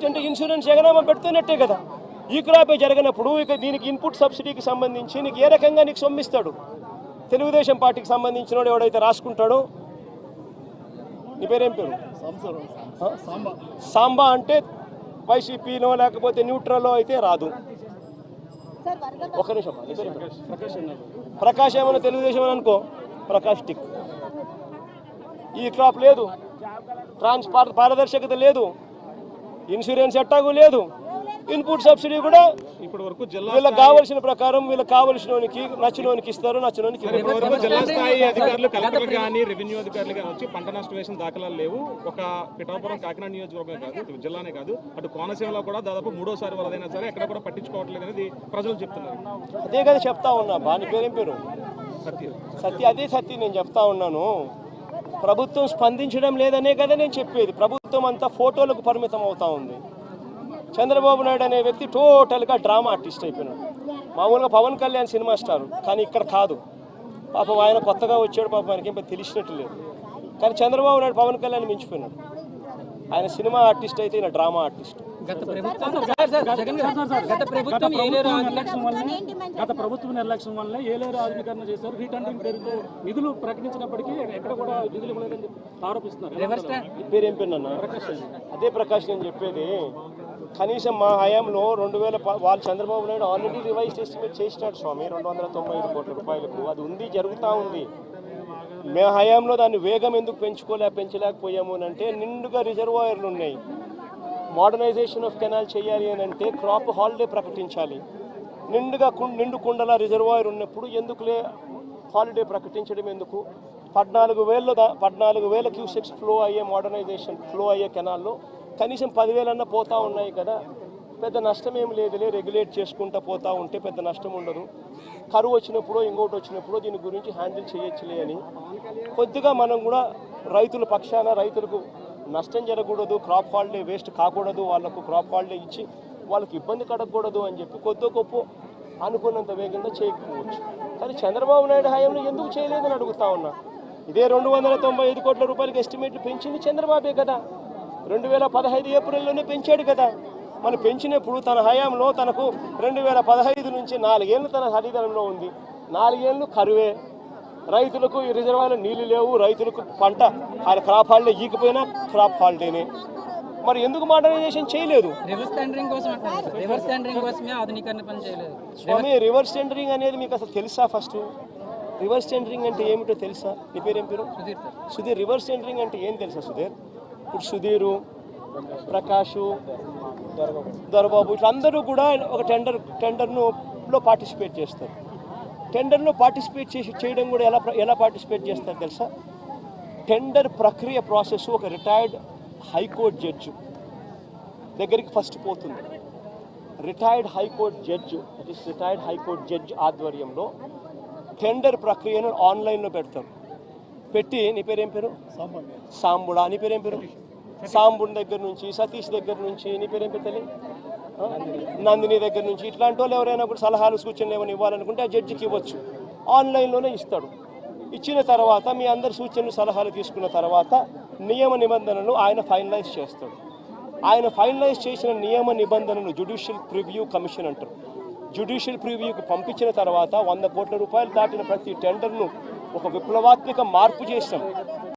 అంటే ఇన్సూరెన్స్ ఎగనామా పెడుతున్నట్టే కదా. ఈ క్రాపే జరగనప్పుడు ఇక దీనికి ఇన్పుట్ సబ్సిడీకి సంబంధించి నీకు ఏ రకంగా నీకు సొమ్మిస్తాడు? తెలుగుదేశం పార్టీకి సంబంధించిన వాడు ఎవడైతే రాసుకుంటాడో, నీ పేరేం పేరు? సాంబా అంటే వైసీపీనో లేకపోతే న్యూట్రల్లో అయితే రాదు. ఒక నిమిషం, ప్రకాష్ ఏమన్నా తెలుగుదేశం అని అనుకో, ప్రకాష్ టిక్. ఈ క్రాప్ లేదు, పారదర్శకత లేదు, ఇన్సూరెన్స్ ఎట్టాగు లేదు, ఇన్పుట్ సబ్సిడీ కూడా ఇప్పటి వరకు వీళ్ళకి కావాల్సిన ప్రకారం వీళ్ళకి కావాల్సినోనికి నచ్చినోనికి ఇస్తారు, నచ్చినోనికి జిల్లా స్థాయి అధికారులు కలెక్టర్ కానీ రెవెన్యూ అధికారులు కానీ వచ్చి పంట నష్టం వేసిన దాఖలాలు లేవు. ఒక పిఠాపురం కాకినాడ నియోజకవర్గం కాదు, జిల్లానే కాదు, అటు కోనసీమలో కూడా దాదాపు 3వ వరదైనా సరే ఎక్కడ కూడా పట్టించుకోవట్లేదు అనేది ప్రజలు చెప్తున్నారు. అదే కదా చెప్తా ఉన్నా బా. నీ పేరేం పేరు? సత్య. అదే సత్య నేను చెప్తా ఉన్నాను. ప్రభుత్వం స్పందించడం లేదనే కదా నేను చెప్పేది. ప్రభుత్వం అంతా ఫోటోలకు పరిమితం అవుతా ఉంది. చంద్రబాబు నాయుడు అనే వ్యక్తి టోటల్గా డ్రామా ఆర్టిస్ట్ అయిపోయినాడు. మామూలుగా పవన్ కళ్యాణ్ సినిమా స్టార్, కానీ ఇక్కడ కాదు. పాపం ఆయన కొత్తగా వచ్చాడు, పాపం ఆయనకి ఏం తెలిసినట్టు లేదు. కానీ చంద్రబాబు నాయుడు పవన్ కళ్యాణ్ మించిపోయినాడు. ఆయన సినిమా ఆర్టిస్ట్ అయితే ఈయన డ్రామా ఆర్టిస్ట్. గత ప్రభుత్వ నిర్లక్ష్యం వల్ల ఏలేరు ఆధునీకరణ చేశారు. రీటెండరింగ్ పేరుతో నిధులు ప్రకటించినప్పటికీ ఎక్కడ కూడా నిధులు ఇవ్వలేదని ఆరోపిస్తున్నారు. పేరేం పేరున్నా? అదే ప్రకాష్ నేను చెప్పేది. కనీసం మా హయాంలో 2000 వాళ్ళు Chandrababu Naidu already revise estimate చేసినాడు స్వామి 295 కోట్ల రూపాయలకు. అది ఉంది, జరుగుతూ ఉంది. మే హయాంలో దాన్ని వేగం ఎందుకు పెంచలేకపోయాము అని అంటే, నిండుగా రిజర్వాయర్లు ఉన్నాయి. మోడర్నైజేషన్ ఆఫ్ కెనాల్ చేయాలి అని అంటే క్రాప్ హాలిడే ప్రకటించాలి. నిండు కుండల రిజర్వాయర్ ఉన్నప్పుడు ఎందుకులే హాలిడే ప్రకటించడం ఎందుకు? 14,000 క్యూసెక్స్ ఫ్లో అయ్యే కెనాల్లో కనీసం 10,000 అన్న పోతా ఉన్నాయి కదా. పెద్ద నష్టం ఏం లేదులే, రెగ్యులేట్ చేసుకుంటూ పోతూ ఉంటే పెద్ద నష్టం ఉండదు. కరువు వచ్చినప్పుడు ఇంకోటి వచ్చినప్పుడు దీని గురించి హ్యాండిల్ చేయొచ్చులే అని కొద్దిగా మనం కూడా రైతుల పక్షాన, రైతులకు నష్టం జరగకూడదు, క్రాప్ హాలిడే వేస్ట్ కాకూడదు, వాళ్ళకు క్రాప్ హాలిడే ఇచ్చి వాళ్ళకి ఇబ్బంది కడగకూడదు అని చెప్పి కొద్ది గొప్ప అనుకున్నంత వేగంగా చేయకపోవచ్చు. కానీ చంద్రబాబు నాయుడు హయాంలో ఎందుకు చేయలేదని అడుగుతా ఉన్నా. ఇదే 295 కోట్ల రూపాయలకి ఎస్టిమేట్లు పెంచింది చంద్రబాబే కదా. 2015 ఏప్రిల్లోనే పెంచాడు కదా. మనం పెంచినప్పుడు తన హయాంలో తనకు 2015 నుంచి 4 ఏళ్ళు తన అధికారంలో ఉంది. 4 ఏళ్ళు కరువే, రైతులకు ఈ రిజర్వాయర్లో నీళ్లు లేవు, రైతులకు పంట క్రాప్ హాలిడే ఈకపోయినా క్రాప్ హాలిడేనే. మరి ఎందుకు మోడర్నైజేషన్ చేయలేదు? స్వామి, రివర్స్ టెండరింగ్ అనేది మీకు అసలు తెలుసా? ఫస్ట్ రివర్స్ టెండరింగ్ అంటే ఏమిటో తెలుసా? నీ పేరేం పేరు? సుధీర్. రివర్స్ టెండరింగ్ అంటే ఏం తెలుసా సుధీర్? ఇప్పుడు సుధీరు, ప్రకాషు, దొరబాబు ఇట్లా అందరూ కూడా ఒక టెండర్లో పార్టిసిపేట్ చేస్తారు. టెండర్లో పార్టిసిపేట్ చేయడం కూడా ఎలా పార్టిసిపేట్ చేస్తారు తెలుసా? టెండర్ ప్రక్రియ ప్రాసెస్ ఒక రిటైర్డ్ హైకోర్టు జడ్జి దగ్గరికి ఫస్ట్ పోతుంది. రిటైర్డ్ హైకోర్టు జడ్జి ఆధ్వర్యంలో టెండర్ ప్రక్రియను ఆన్లైన్లో పెడతారు. పెట్టి, నీ పేరేం పేరు? సాంబుడా. నీ పేరేం పేరు? సాంబుడి దగ్గర నుంచి, సతీష్ దగ్గర నుంచి, నీ పేరేం పేరు తల్లి? నందిని దగ్గర నుంచి, ఇట్లాంటి వాళ్ళు ఎవరైనా కూడా సలహాలు సూచనలు ఏమైనా ఇవ్వాలనుకుంటే ఆ జడ్జికి ఇవ్వచ్చు. ఆన్లైన్లోనే ఇస్తాడు. ఇచ్చిన తర్వాత మీ అందరి సూచనలు సలహాలు తీసుకున్న తర్వాత నియమ నిబంధనలు ఆయన ఫైనలైజ్ చేస్తాడు. ఆయన ఫైనలైజ్ చేసిన నియమ నిబంధనలు జ్యుడిషియల్ ప్రివ్యూ కమిషన్ అంటారు. జ్యుడిషియల్ ప్రివ్యూకి పంపించిన తర్వాత 100 కోట్ల రూపాయలు దాటిన ప్రతి టెండర్ను ఒక విప్లవాత్మక మార్పు చేస్తాం.